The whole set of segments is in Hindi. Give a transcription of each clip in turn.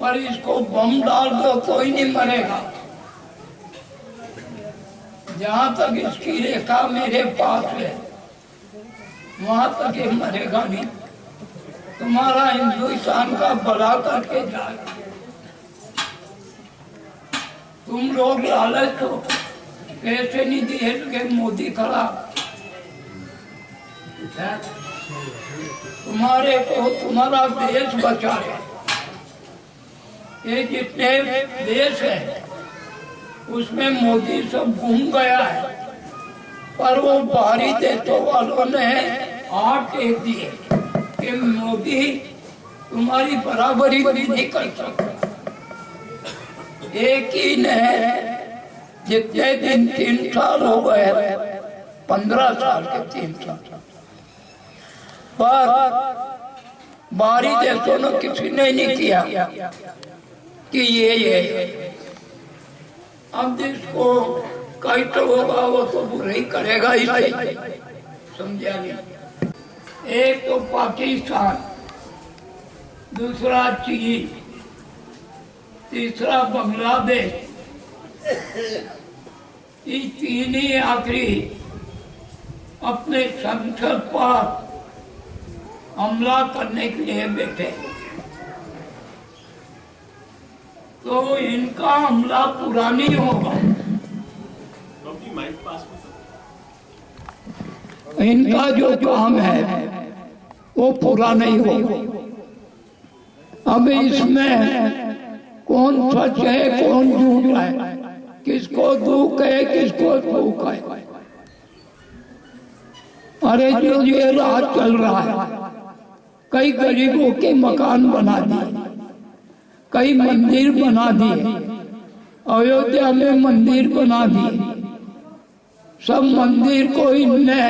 पर इसको बम डाल दो कोई नहीं मरेगा। जहां तक इसकी रेखा मेरे पास है वहां तक ये मरेगा नहीं। तुम्हारा हिंदुस्तान का भला करके जाएगा। तुम लोग लालच हो, पैसे नहीं दिए लगे मोदी खड़ा। तुम्हारे को तुम्हारा देश बचाए। ये जितने देश है उसमें मोदी सब घूम गया है, पर वो बाहरी देशों वालों ने हाथ टेक दिए कि मोदी तुम्हारी बराबरी भी नहीं कर सकता। एक ही ने जितने दिन 3 साल हो गए, 15 साल के 3 साल, पर बाहरी देशों ने किसी ने नहीं किया कि ये अब जिसको कष्ट होगा वो तो बुरा ही करेगा ही, समझा नहीं। एक तो पाकिस्तान, दूसरा चीन, तीसरा बांग्लादेश, ये तीन ही आखिरी अपने संसद पर हमला करने के लिए बैठे। तो इनका हमला पूरा नहीं होगा। इनका जो काम है वो पूरा नहीं होगा। अब इसमें कौन सच है कौन झूठ है, किसको दुख है किसको सुख है। अरे जो ये राज चल रहा है, कई गरीबों के मकान बना दिए, कई मंदिर बना दिए, अयोध्या में मंदिर बना दिए। सब मंदिर को इनने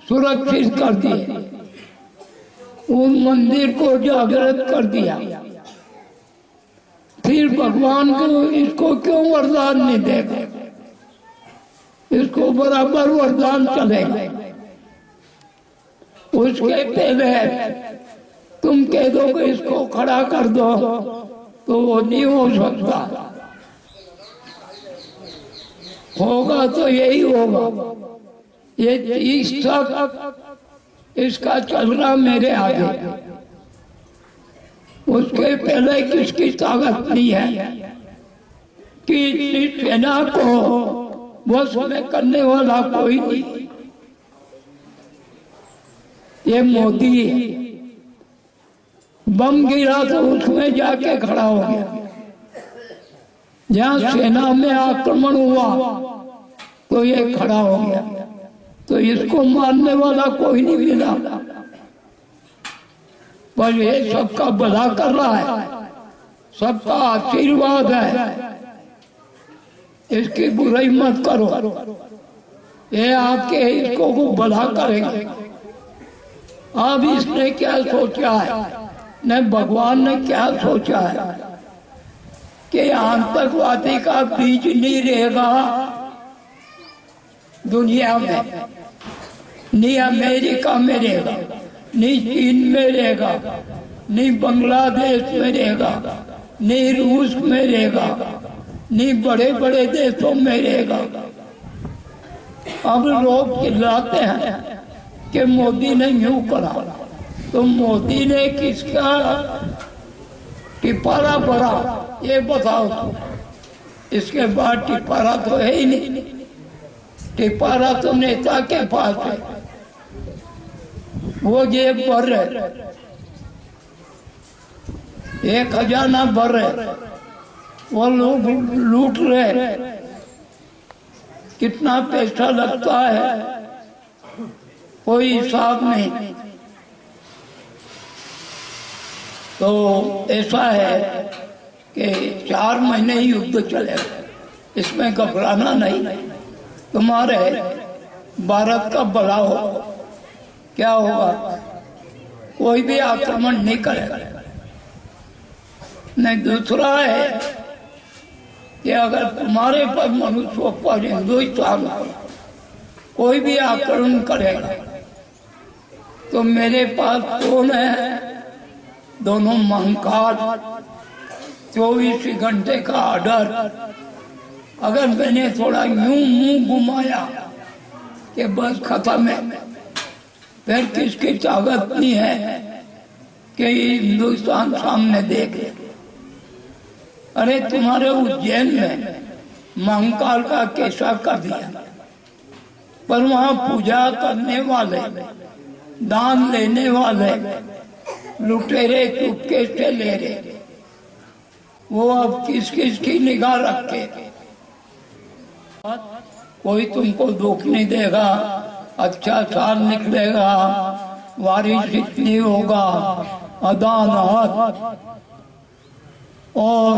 सुरक्षित कर दिए, उन मंदिर को जागृत कर दिया। फिर भगवान को इसको क्यों वरदान नहीं देगा? इसको बराबर वरदान चलेगा। उसके पहले तुम कह दो कि इसको खड़ा कर दो तो वो नहीं हो सकता। होगा तो यही होगा। ये 30 तक इसका चलना मेरे आगे। उसके पहले किसकी ताकत नहीं है कि इतनी सेना को बस में करने वाला कोई नहीं। ये मोदी बम गिरा तो उसमें जाके खड़ा हो गया। जहाँ सेना में आक्रमण हुआ तो ये खड़ा हो गया। तो इसको मारने वाला कोई नहीं मिला, पर ये सबका भला कर रहा है, सबका आशीर्वाद है। इसकी बुराई मत करो, ये आपके इसको भला करेंगे। अब इसने क्या सोचा है, न भगवान ने क्या सोचा है कि आतंकवादी का बीज नहीं रहेगा दुनिया में, नहीं अमेरिका में रहेगा, नहीं चीन में रहेगा, नहीं बांग्लादेश में रहेगा, नहीं रूस में रहेगा, नहीं बड़े बड़े देशों में रहेगा। अब लोग चिल्लाते हैं कि मोदी ने यूं करा, तो मोदी ने किसका टिपारा भरा ये बताओ तो। इसके बाद टिपारा तो है ही नहीं। टिपारा तो नेता के पास है, वो जेब भर रहे, एक खजाना भर रहे, वो लोग लूट रहे। कितना पैसा लगता है कोई हिसाब नहीं। तो ऐसा है कि 4 महीने युद्ध चलेगा, इसमें घबराना नहीं। तुम्हारे भारत का भला हो, क्या होगा? कोई भी आक्रमण नहीं करेगा। नहीं, दूसरा है कि अगर तुम्हारे पर मनुष्यों पर हिंदुस्तान कोई भी आक्रमण करेगा तो मेरे पास कौन है? दोनों महाकाल 24 घंटे का ऑर्डर, अगर मैंने थोड़ा यूं मुंह घुमाया कि बस खत्म है, फिर किसकी ताकत नहीं है कि हिंदुस्तान सामने देखे। अरे तुम्हारे उज्जैन में महाकाल का कैसा कर दिया, पर वहां पूजा करने वाले, दान लेने वाले लुटेरे चुपके से ले रहे, वो अब किस किस की निगाह रखे। कोई तुमको दुख नहीं देगा, अच्छा साल निकलेगा, बारिश इतनी होगा, अदानात, और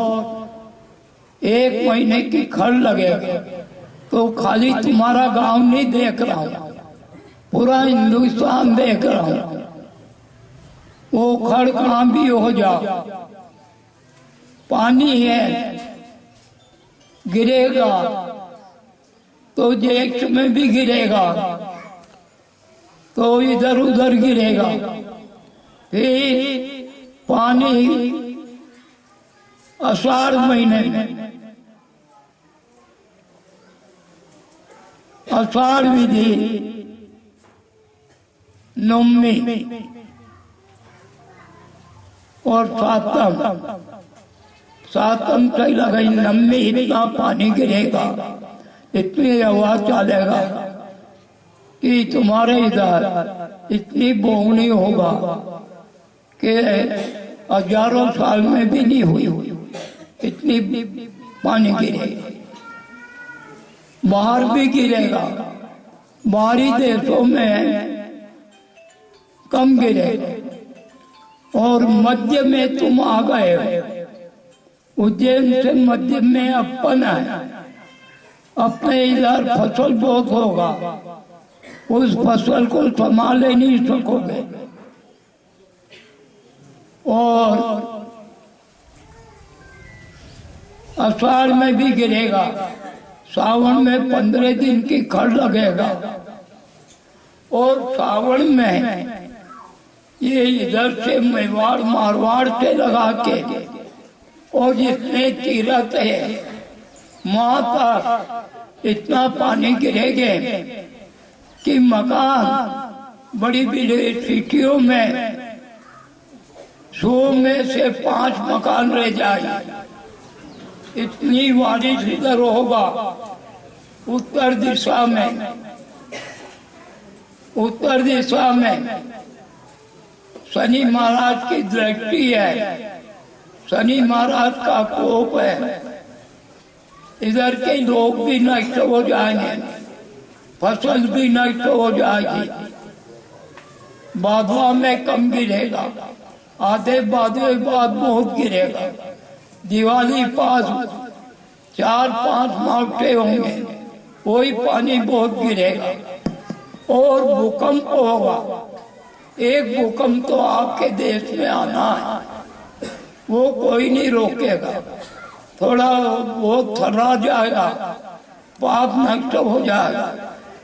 1 महीने की खड़ लगेगा। तो खाली तुम्हारा गांव नहीं देख रहा हूं, पूरा हिंदुस्तान देख रहा हूं। वो खड़ कहां भी हो जाओ, पानी है, गिरेगा तो जेक्स में भी गिरेगा, तो इधर उधर गिरेगा। फिर पानी आषाढ़ महीने में, आषाढ़ विधि, नवमी और सातम से लगाई नवमी, इतना पानी गिरेगा, इतनी हवा चलेगा कि तुम्हारे इधर इतनी बोगनी होगा कि हजारों साल में भी नहीं हुई, इतनी पानी गिरेगा। बाहर भी गिरेगा, बाहरी देशों में कम गिरेगा, और मध्य में तुम आ गए हो। उज्जैन से मध्य में अपन है, अपने इधर फसल बहुत होगा, उस फसल को संभाल नहीं सकोगे। और आषाढ़ में भी गिरेगा, सावन में 15 दिन की खड़ लगेगा, और सावन में ये इधर से मेवाड़ मारवाड़ से लगा के और जितने तीरथ है वहां तक इतना पानी गिरेगे कि मकान बड़ी बड़ी सिटियों में 100 में से 5 मकान रह जाए। इतनी बारिश इधर होगा उत्तर दिशा में, उत्तर दिशा में शनि महाराज की दृष्टि है, शनि महाराज का कोप है, इधर के लोग भी नष्ट हो जाएंगे, फसल भी नष्ट हो जाएगी। बादवा में कम गिरेगा, आधे बादवे बाद बहुत गिरेगा। दिवाली पास 4-5 मावटे होंगे, वही पानी बहुत गिरेगा। और भूकंप होगा, एक भूकंप तो आपके देश में आना है, वो कोई नहीं रोकेगा। थोड़ा बहुत थर्रा जाएगा, पाप नष्ट हो जाएगा,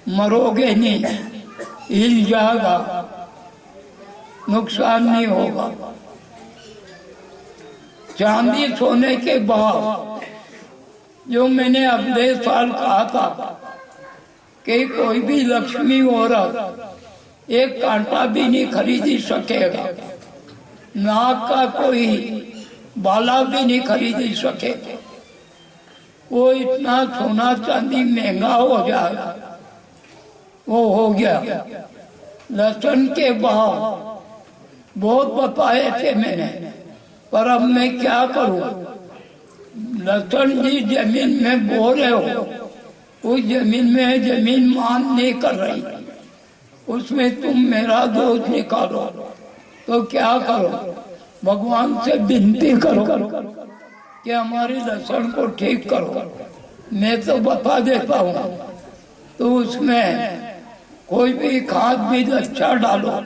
मरोगे नहीं, हिल जाएगा, नुकसान नहीं होगा। चांदी सोने के भाव जो मैंने अगले साल कहा था कि कोई भी लक्ष्मी औरत एक कांटा भी नहीं खरीदी सकेगा, नाक का कोई बाला भी नहीं खरीदी सकेगा। वो इतना सोना चांदी महंगा हो जाएगा, वो हो गया। लहसुन के भाव बहुत बताए थे मैंने, पर अब मैं क्या करूं। लहसुन जी जमीन में बो रहे हो, उस जमीन में जमीन मान नहीं कर रही, उसमें तुम मेरा दोष निकालो तो क्या करो, भगवान से विनती करो कि हमारी लहसुन को ठीक करो। मैं तो बता देता हूँ, तो उसमें कोई भी खाद बीज अच्छा डालो,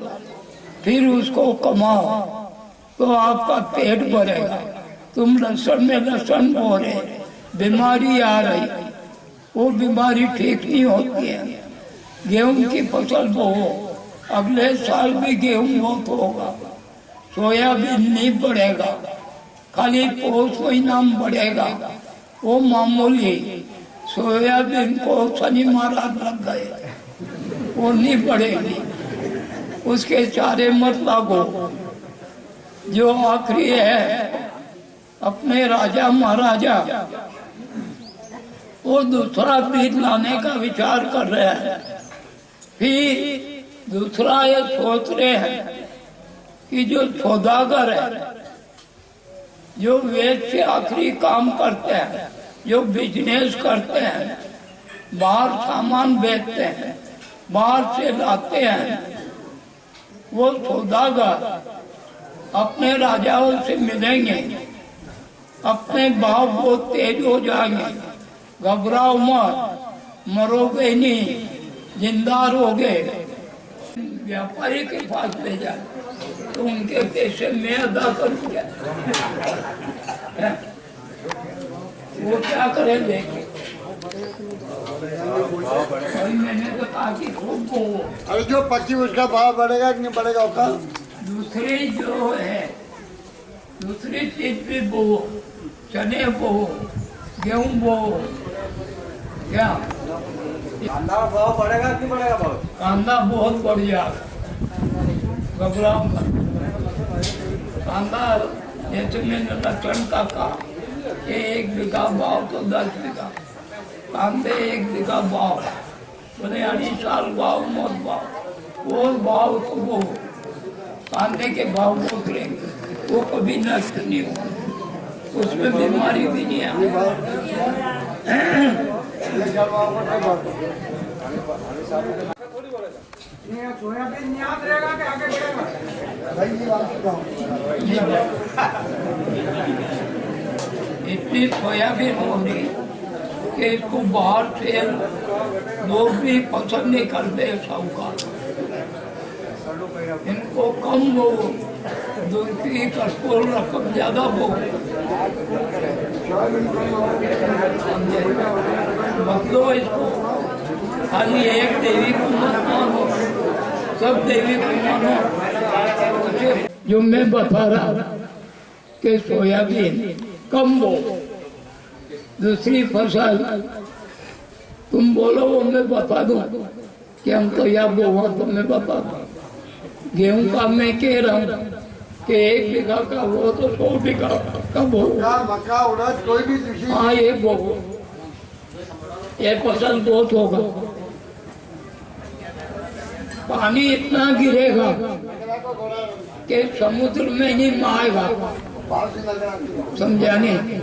फिर उसको कमाओ तो आपका पेट भरेगा। तुम लहसुन में लहसुन बो रहे, बीमारी आ रही, वो बीमारी ठीक नहीं होती है। गेहूं की फसल बोओ, अगले साल भी गेहूं बहुत होगा, सोयाबीन नहीं बढ़ेगा, खाली पौष महीना में बढ़ेगा, वो मामूली। सोयाबीन को शनि महाराज लग गए, वो नहीं बढ़ेगी, उसके चारे मत लागो। जो आखिरी है अपने राजा महाराजा, वो दूसरा बीज लाने का विचार कर रहे हैं। फिर दूसरा ये सोच रहे हैं कि जो सौदागर है, जो वेद से आखिरी काम करते हैं, जो बिजनेस करते हैं, बाहर सामान बेचते हैं, बाहर से लाते हैं, वो सौदागर अपने राजाओं से मिलेंगे, अपने भाव बहुत तेज हो जाएंगे। घबराओ मत, मरोगे नहीं, जिंदा रहोगे। व्यापारी के पास भेजा तो उनके पैसे मैं अदा करूंगा, वो क्या करे देखे। मैंने तो कहा कि खूब वो, अरे जो पक्की उसका भाव बढ़ेगा कि नहीं बढ़ेगा उसका। दूसरी जो है, दूसरी चीज भी बो, चने बो, गेहूं बो, क्या कांदा भाव बढ़ेगा कि बढ़ेगा भाव? कांदा बहुत बढ़ जाएगा, घबराओ मत। कांदा जैसे मैंने लक्षण का कहा, 1 बीघा भाव तो 10 बीघा कांदे, 1 बीघा भाव, बोले 2.5 साल भाव मत भाव, वो भाव तो वो कांदे के भाव को करेंगे, वो कभी नष्ट नहीं होगा, उसमें बीमारी भी नहीं आएगी। इतनी सोयाबीन हो रही कि इसको बाहर से लोग भी पसंद नहीं करते। साहूकार इनको कम वो, दूसरी कठोर रकम ज्यादा वो, बदलो इसको। खाली एक देवी को मत मानो, सब देवी को मानो। जो मैं बता रहा कि सोयाबीन कम बो, दूसरी फसल तुम बोलो वो मैं बता दूं कि हम तो या बोवा तो मैं बता दूं। गेहूं का मैं कह रहा हूँ कि 1 बीघा का वो तो 100 बीघा का बो, मक्का उड़द कोई भी कृषि। हाँ ये बो, ये फसल बहुत होगा। पानी इतना गिरेगा कि समुद्र में नहीं माएगा, समझा नहीं।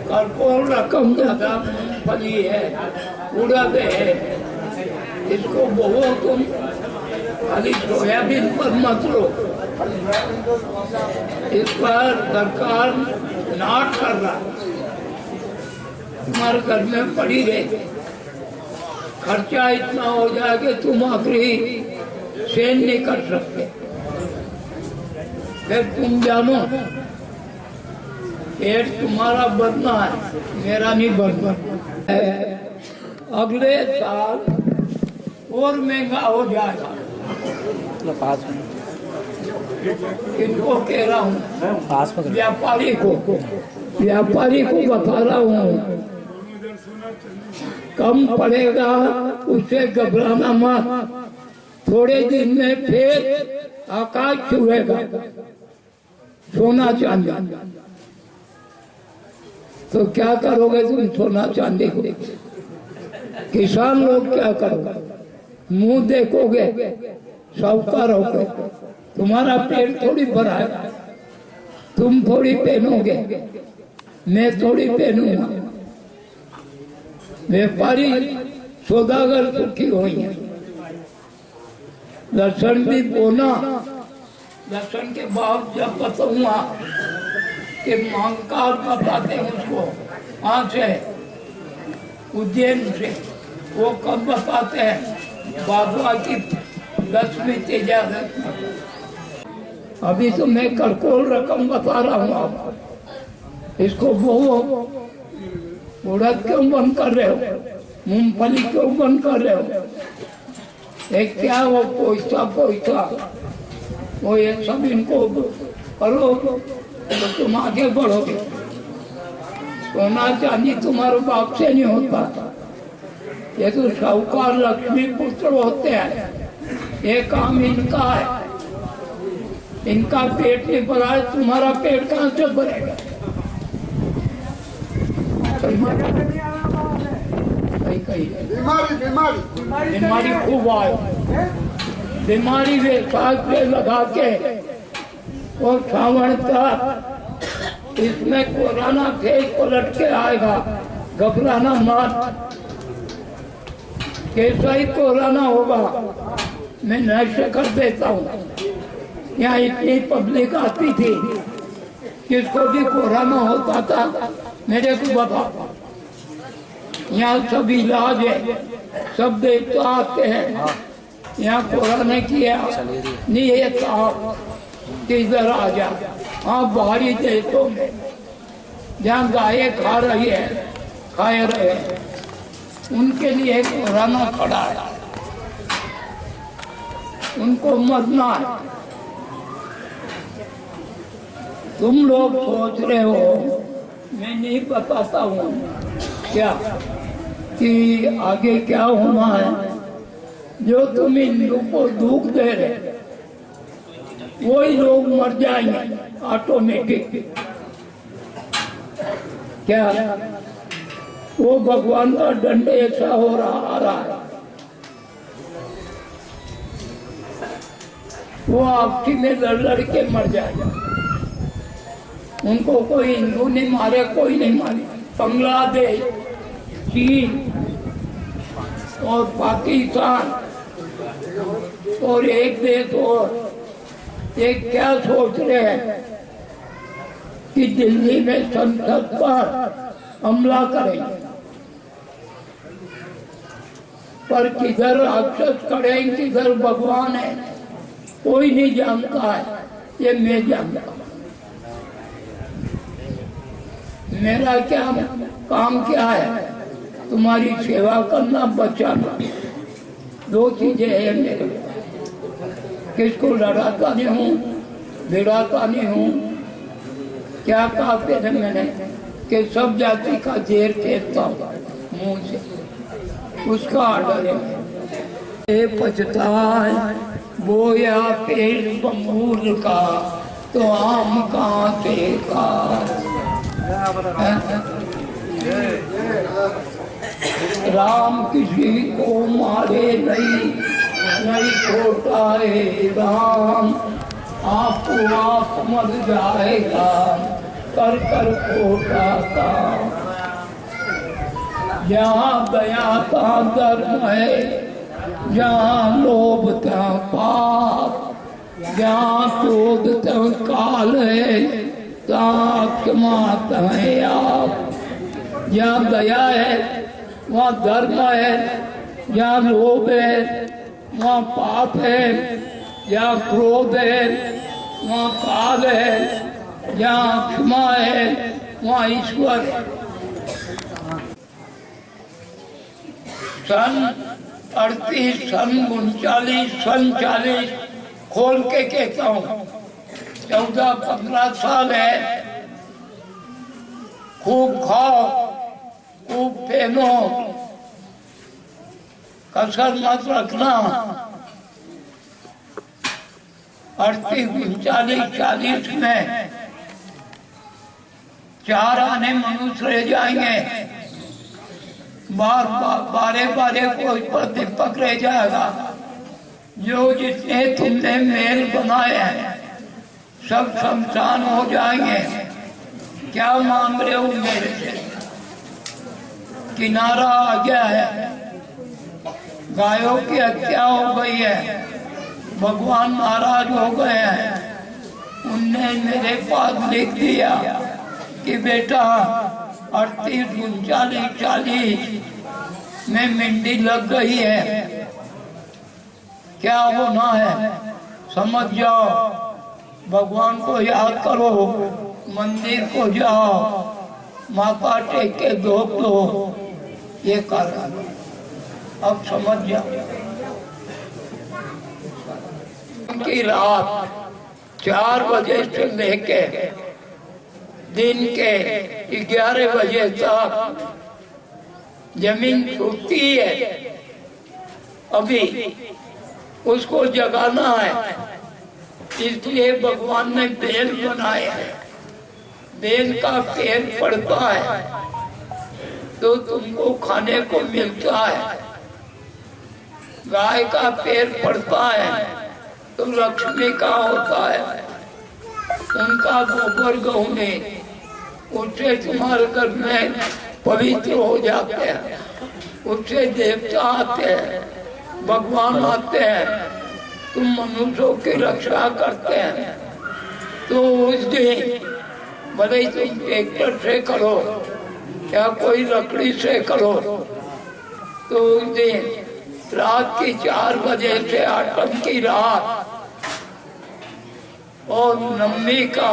कर्पूर रकम ज्यादा फली है, उड़द है, इसको बहु तुम खाली सोयाबीन पर मत लो। इस पर सरकार नाट कर रहा, तुम्हारे घर में पड़ी रहे, खर्चा इतना हो जाए कि तुम आखिरी सेन नहीं कर सकते। फिर तुम जानो पेट तुम्हारा बढ़ना है, मेरा नहीं बढ़ना। अगले साल और महंगा हो जाएगा। इनको कह रहा हूँ, व्यापारी को बता रहा हूँ, कम पड़ेगा उससे घबराना मत। थोड़े दिन में फिर आकाश छुएगा सोना चांदी। तो क्या करोगे तुम सोना चांदी को? किसान लोग क्या करोगे? मुंह देखोगे, साहूकार होगे, तुम्हारा पेट थोड़ी भरा है, तुम थोड़ी पहनोगे, मैं थोड़ी पहनूंगा। व्यापारी सौदागर सुखी होंगे। लहसुन भी बोना, लहसुन के बाद जब पता हुआ कि मांगकार बताते हैं उसको, वहाँ से उज्जैन से, वो कब बताते हैं? बाबा की 10वीं तिजारत। अभी तो मैं कर्कोल रकम बता रहा हूँ आपको। इसको बहु उड़द क्यों बंद कर रहे हो? मूंगफली क्यों बंद कर रहे हो? एक क्या वो पैसा वो ये सब इनको करो तो तुम आगे बढ़ोगे। सोना चांदी तुम्हारे बाप से नहीं होता, ये तो साहूकार लक्ष्मी पुत्र होते हैं। ये काम इनका है, इनका पेट नहीं भरा है, तुम्हारा पेट कहाँ से भरेगा? बीमारी खूब आए, बीमारी वे सांस पे लगा के और सावन का इसमें कोरोना फेस पलट के आएगा, घबराना मत। कैसा ही कोरोना होगा मैं नशे कर देता हूँ। यहाँ इतनी पब्लिक आती थी, किसको भी कोरोना होता था मेरे को बता। यहाँ सब इलाज है, सब देवता आते हैं। यहाँ कोरोना किया नहीं है कि इधर आ जा। हाँ बाहरी देशों में जहाँ गायें खा रही है, खाए रहे, उनके लिए कोरोना खड़ा है, उनको मरना है। तुम लोग सोच रहे हो मैं नहीं बताता हूँ क्या कि आगे क्या होना है। जो तुम इन लोग को दुख दे रहे वही लोग मर जाएंगे ऑटोमेटिक। क्या वो भगवान का दंड ऐसा हो रहा आ रहा है, वो आपसी में लड़ के मर जाएगा। उनको कोई हिंदू नहीं मारे, कोई नहीं मारे। बांग्लादेश, चीन और पाकिस्तान और एक देश और एक क्या सोच रहे हैं कि दिल्ली में संसद पर हमला करेंगे, पर किधर राक्षस खड़े हैं किधर भगवान है कोई नहीं जानता है। ये मैं जानता हूँ। मेरा क्या काम क्या है? तुम्हारी सेवा करना, बचाना। दो चीजें हैं मेरे। किसको लड़ाता नहीं हूँ, भिड़ाता नहीं हूँ। क्या कहा थे मैंने कि सब जाति का जेर फेंकता हूँ मुंह से, उसका आर्डर है। पछताए बोया पेड़ बमूल का तो आम कहाँ से का। राम किसी को मारे नहीं छोटाए राम, आपको आप मर जाएगा कर कर खोटा काम। जहाँ दया का धर्म है, जहाँ लोभ का पाप, जहाँ क्रोध का काल है, तहाँ क्षमा है आप। जहाँ दया है वहाँ धर्म है, जहाँ लोभ है वहाँ पाप है, जहाँ क्रोध है वहाँ काल है, जहाँ क्षमा है वहाँ ईश्वर है। सन 38, सन 39, सन 40 खोल के कहता हूँ, 14-15 साल है। खूब खाओ, खूब पहनो, कसर मत रखना। 38, 39, 40 में 4 आने मनुष्य रह जाएंगे। बारे कोई पर दीपक रह जाएगा। जो जितने तुमने मेल बनाए हैं सब शमशान हो जाएंगे। क्या मांग रहे हो मेरे से? किनारा आ गया है, गायों की हत्या हो गई है, भगवान नाराज हो गए हैं। उनने मेरे पास लिख दिया कि बेटा 38, 39, 40 में मिंडी लग गई है, क्या होना है समझ जाओ। भगवान को याद करो, मंदिर को जाओ, माथा टेक के धोख दो, ये कर। अब समझ जाओ। की रात 4 बजे से लेके दिन के 11 बजे तक जमीन छूटती है। अभी उसको जगाना है, इसलिए भगवान ने बेल बनाया है। बेल का पेड़ पड़ता है तो तुमको खाने को मिलता है। गाय का पेड़ पड़ता है तो लक्ष्मी का होता है। उनका गोबर गहने उससे तुम्हारे घर में पवित्र हो जाते हैं। उससे देवता आते हैं, भगवान आते हैं, तुम मनुष्यों की रक्षा करते हैं। तो उस दिन भले तुम ट्रैक्टर से करो या कोई लकड़ी से करो, तो उस दिन रात की 4 बजे से आठम की रात और नवमी का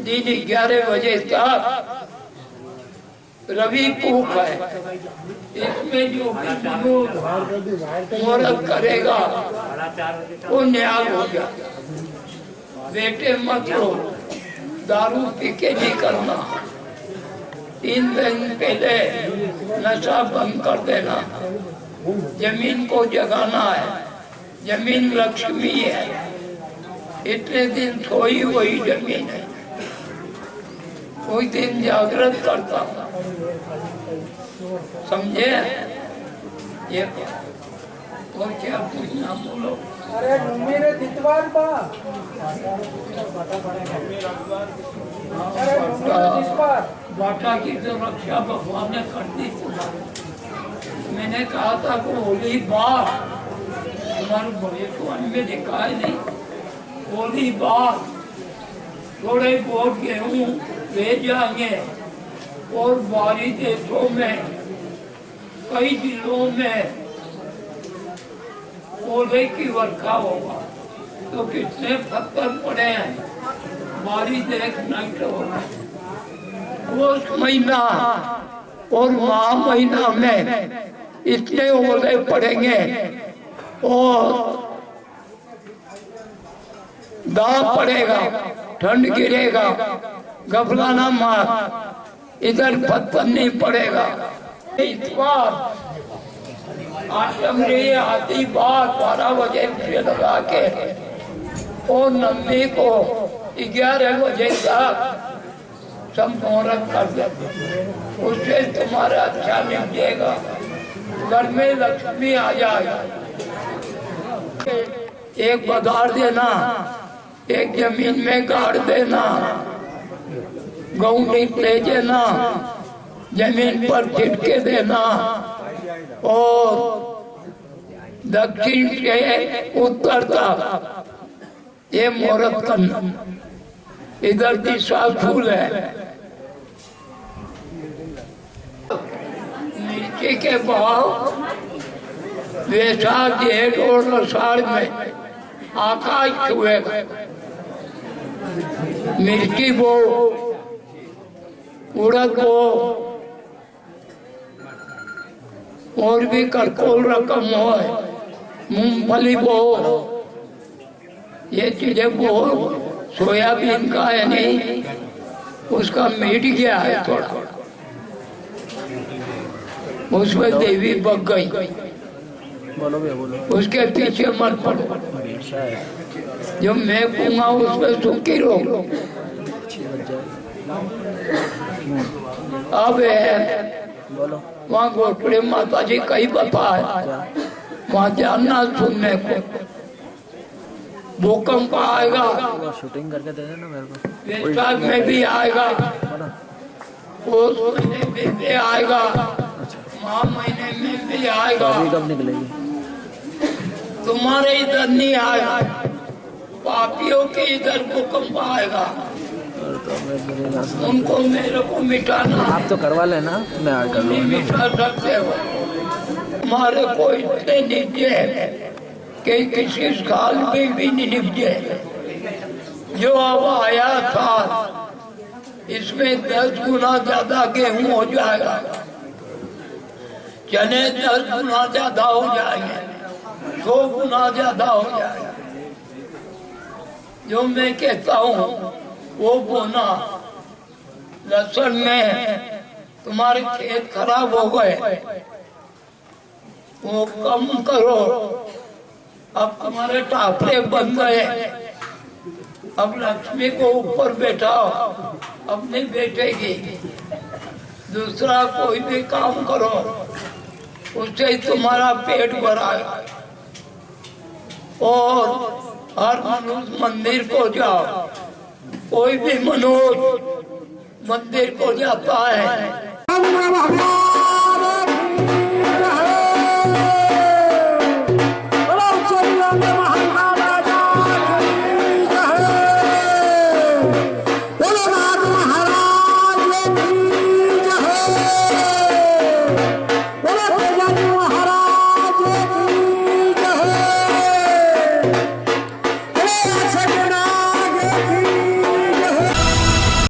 दिन 11 बजे तक रवि पूक है। इसमें जो मुहूर्त करेगा वो न्याय हो जाए। बेटे मत रो, दारू पी के नहीं करना। 3 दिन पहले नशा बंद कर देना। जमीन को जगाना है, जमीन लक्ष्मी है। इतने दिन सोई हुई जमीन है, कोई दिन जागृत करता हूँ, समझे? ये और क्या पूछना बोलो। अरे मेरे दितवार बा, बाटा की तो रक्षा भगवान ने कर दी। मैंने कहा था कि होली बार हमारे बड़े को में दिखाई नहीं। होली बार थोड़े बहुत गेहूँ ले जाएंगे और बाहरी देशों में कई जिलों में ओले की वर्षा होगा। तो कितने पत्थर पड़े हैं, बारिश देख नष्ट होगा। उस महीना और माह महीना में इतने ओले पड़ेंगे और दाब पड़ेगा, ठंड गिरेगा, घबराना मत, इधर पत्थर नहीं पड़ेगा। इतवार आठम रे आधी बात 12 बजे से लगा के और नवमी को 11 बजे तक सब मुहूर्त कर देते। उससे तुम्हारा अच्छा मिलेगा, घर में लक्ष्मी आ जाएगा। एक बाजार देना, एक जमीन में गाड़ देना, गऊ ले देना, जमीन पर छिटके देना और दक्षिण से उत्तर तक ये मुहूर्त करना। इधर दिशा फूल है। मिर्ची के भाव वैशाख जेठ और आषाढ़ में आकाश छुएगा। मिर्ची बो, उड़द बो और भी करकोल रकम हो, मूंगफली बो, ये चीजें बो। सोयाबीन का है नहीं, उसका मीट गया है थोड़ा, उसमें देवी बग गई। उसके पीछे मत पड़ो, जो मैं कहूँगा उसमें सुखी रहो। अब वहाँ गोटड़े माता जी कई बता है, वहाँ जानना सुनने को। भूकंप आएगा, शूटिंग करके दे देना मेरे को। वैशाख में भी आएगा, उस महीने में भी आएगा, माह महीने में भी आएगा। कब निकलेगी? तुम्हारे इधर नहीं आएगा, पापियों के इधर भूकंप आएगा। उनको मेरे को मिटाना। आप तो करवा लेना, मैं आ कर नहीं मिटा सकते हो। हमारे को इतने निपजे है कि किसी साल में भी नहीं निपजे। जो अब आया था इसमें 10 गुना ज्यादा गेहूं हो जाएगा, चने 10 गुना ज्यादा हो जाएंगे। 100 गुना ज्यादा हो जाएगा। जो मैं कहता हूँ वो बोना। लहसुन में तुम्हारे खेत खराब हो गए, वो कम करो। अब तुम्हारे टापरे बन गए, अब लक्ष्मी को ऊपर बैठाओ, अब नहीं बैठेगी। दूसरा कोई भी काम करो, उससे ही तुम्हारा पेट भराएगा। और हर मनुष्य मंदिर को जाओ, कोई भी मनुष्य मंदिर को जाता है।